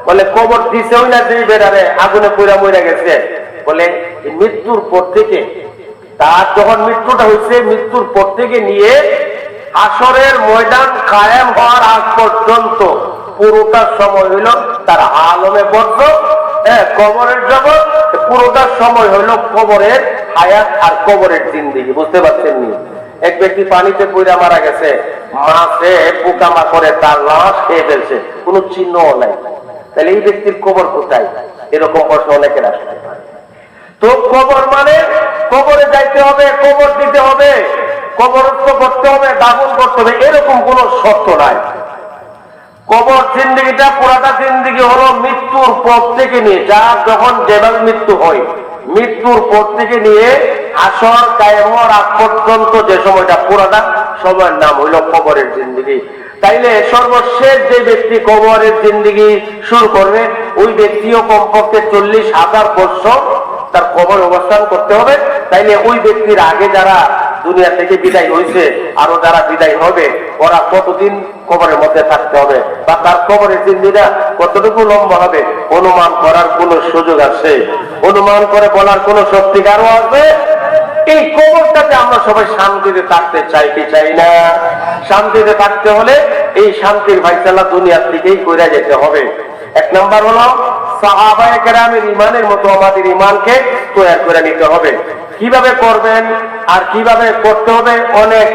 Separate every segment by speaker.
Speaker 1: বলে কবর দিছেও না যে বেড়ারে আগুনে পুরা মরে গেছে। বলে মৃত্যুর পর থেকে, তার যখন মৃত্যুটা হয়েছে, মৃত্যুর পর থেকে নিয়ে হাসরের ময়দান কায়েম হওয়ার আগ পর্যন্ত পুরোটা সময় হইল তার আলমে বর্জ, কবরের জগৎ, পুরোটা সময় হইল কবরের হায়াত আর কবরের জিন্দেগি। বুঝতে পারছেন নি? এক ব্যক্তি পানিতে পড়ে মারা গেছে, মাছে পোকামাকড়ে তার লাশ খেয়ে ফেলছে, কোন চিহ্নও নাই। তাহলে এই ব্যক্তির কবর কোথায়? এরকম প্রশ্ন অনেকের আসতে পারে। তো কবর মানে কবরে যাইতে হবে, কবর দিতে হবে, কবরস্থ করতে হবে, দাফন করতে হবে, এরকম কোন শর্ত নাই। কবর জিন্দেগিটা পুরাটা জিন্দেগি হলো মৃত্যুর পর থেকে নিয়ে, যার যখন যেভাবে মৃত্যু হয়, মৃত্যুর পর থেকে নিয়ে আসর কায়েম হওয়ার আগ পর্যন্ত যে সময়টা, পুরাটা সময়ের নাম হইল কবরের জিন্দেগি। তাইলে সর্বশেষ যে ব্যক্তি কবরের জিন্দেগি শুরু করবে, ওই ব্যক্তিও কমপক্ষে 40,000 বছর তার কবর অবস্থান করতে হবে। তাইলে ওই ব্যক্তির আগে যারা দুনিয়া থেকে বিদায় হয়েছে, আরো যারা বিদায় হবে, ওরা কতদিন কবরের মধ্যে থাকতে হবে, বা তার কবরের জিন্দেগিটা কতটুকু লম্বা হবে, অনুমান করার কোন সুযোগ আছে? অনুমান করে বলার কোন শক্তি কারো আছে? এই কবরটাতে আমরা সবাই শান্তিতে থাকতে চাই কি চাই না? শান্তিতে থাকতে হলে এই শান্তির ফায়সালা দুনিয়া থেকেই কইরা যেতে হবে। এক নাম্বার হলো সাহাবায়ে কেরামের ইমানের মতো আমাদের ইমানকে তৈরি করে নিতে হবে। কিভাবে করবেন আর কিভাবে করতে হবে অনেক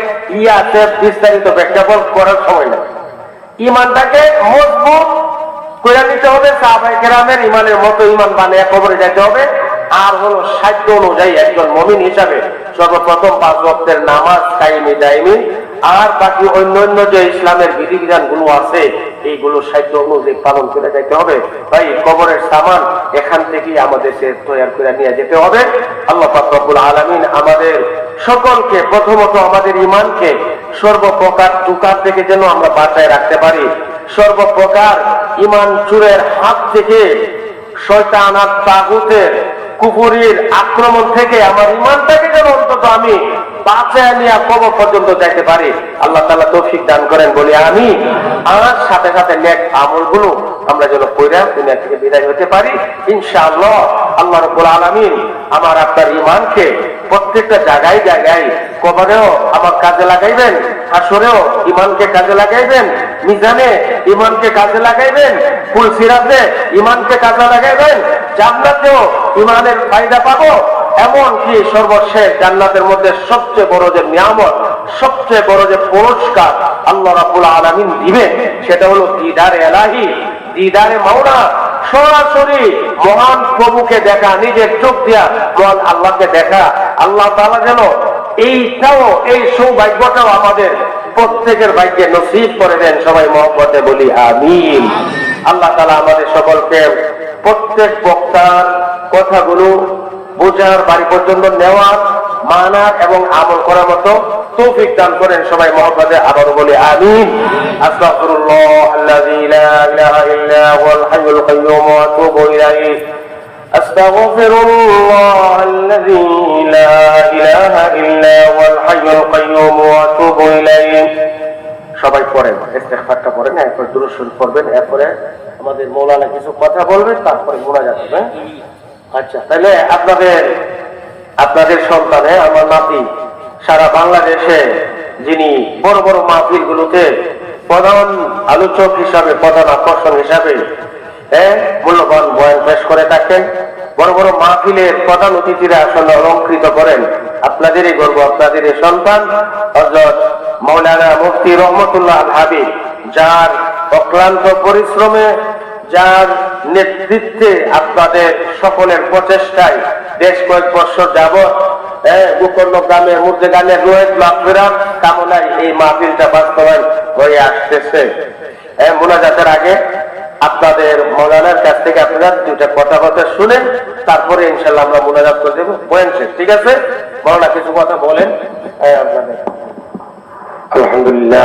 Speaker 1: আছে, বিস্তারিত ব্যাখ্যা করার সময় নেই। ইমানটাকে মজবুত করে নিতে হবে, সাহাবায়ে কেরামের ইমানের মতো ইমান বানিয়ে কবরে যেতে হবে। আর হলো সাধ্য অনুযায়ী একজন মুমিন হিসাবে সর্বপ্রথম 5 ওয়াক্তের নামাজ কায়েমি দায়েমি, আর বাকি অন্যান্য যে ইসলামের বিধিবিধান গুলো আছে, এইগুলো সাধ্য অনুযায়ী পালন করে যেতে হবে। তাই কবরের সামান এখান থেকেই আমাদেরকে তৈরি করে নিয়ে যেতে হবে। আল্লাহ পাক রব্বুল আলামিন আমাদের সকলকে, প্রথমত আমাদের ইমানকে সর্বপ্রকার তুকার থেকে যেন আমরা বাঁচায় রাখতে পারি, সর্বপ্রকার ইমান চুরের হাত থেকে, শয়তান আর তাগুতের কুফরির আক্রমণ থেকে আমার ইমানটাকে যেন অন্তত আমি বাঁচায় নিয়ে কবর পর্যন্ত যাইতে পারি। আল্লাহ তাআলা তৌফিক দান করেন, বলি আমিন। আর সাথে সাথে নেক আমলগুলো আমরা যেন কইরা দুনিয়া থেকে বিদায় হতে পারি ইনশাআল্লাহ। আল্লাহ রাব্বুল আলামিন আমার আপনার ইমানকে প্রত্যেকটা জায়গায় জায়গায়, কবরেও আমার কাজে লাগাইবেন, হাসরেও ইমানকে কাজে লাগাইবেন, মিজানে ইমানকে কাজে লাগাইবেন, ফুলসিরাতে ইমানকে কাজে লাগাইবেন, জান্নাতেও ইমানের ফায়দা পাবো। এমন কি সর্বশেষ জান্নাতের মধ্যে সবচেয়ে বড় যে নিয়ামত, সবচেয়ে বড় যে পুরস্কার আল্লাহ রাব্বুল আলামিন দিবেন, সেটা হলো দিদারে ইলাহি, দিদারে মাওলা, সরাসরি মহান প্রভুকে দেখা, নিজের চোখ দিয়া মহান আল্লাহকে দেখা। আল্লাহ তাআলা যেন এইটাও, এই সৌভাগ্যটাও আমাদের প্রত্যেকের ভাগ্যে নসিব করে দেন। সবাই মহব্বতে বলি আমিন। আল্লাহ তাআলা আমাদের সকলকে প্রত্যেক বক্তার কথাগুলো বোঝার, বাড়ি পর্যন্ত নেওয়ার, মানার এবং আমল করার মতো তৌফিক দান করেন। সবাই মহব্বতে আবার বলি আমিন। আস্তাগফিরুল্লাহ আল্লাযী লা ইলাহা ইল্লা হুয়াল হাইয়ুল কাইয়্যুম ওয়া আতুবু ইলাইহি। আস্তাগফিরুল্লাহ আল্লাযী লা ইলাহা ইল্লা হুয়াল হাইয়ুল কাইয়্যুম ওয়া আতুবু ইলাইহি। সবাই পড়েন, ইস্তিগফারটা পড়েন, এরপর দুরূদ শরীফ পড়বেন, এরপরে আমাদের মাওলানা কিছু কথা বলবেন, তারপরে মুনাজাত হবে। আচ্ছা, তাহলে আপনাদের সন্তানে, আমার নাতি, সারা বাংলাদেশে যিনি বড় বড় মাহফিল গুলোতে প্রধান আলোচক হিসাবে, প্রধান আকর্ষণ হিসাবে মূল্যবান বয়ান পেশ করে থাকেন, বড় বড় মাহফিলের প্রধান অতিথিরা আসলে অলঙ্কৃত করেন, আপনাদেরই গর্ব, আপনাদেরই সন্তান হযরত মাওলানা মুফতি রহমতুল্লাহ আল হাবিব, যার অক্লান্ত পরিশ্রমে, যার নেতৃত্বে, আপনাদের সকলের প্রচেষ্টায় বেশ কয়েক বছর যাবৎ গোকর্ণ গ্রামের মধ্যে গানের রোহিত মাগফিরাত কামনায় এই মাহফিলটা বাস্তবায়ন হয়ে আসতেছে। মুনাজাতের আগে আপনাদের মাওলানার কাছ থেকে আপনারা দুইটা কথা শুনেন, তারপরে ইনশাআল্লাহ আমরা মুনাজাত করে দেব। বলেন শেষ, ঠিক আছে? মাওলানা কিছু কথা বলেন আপনাদের। আলহামদুলিল্লাহ।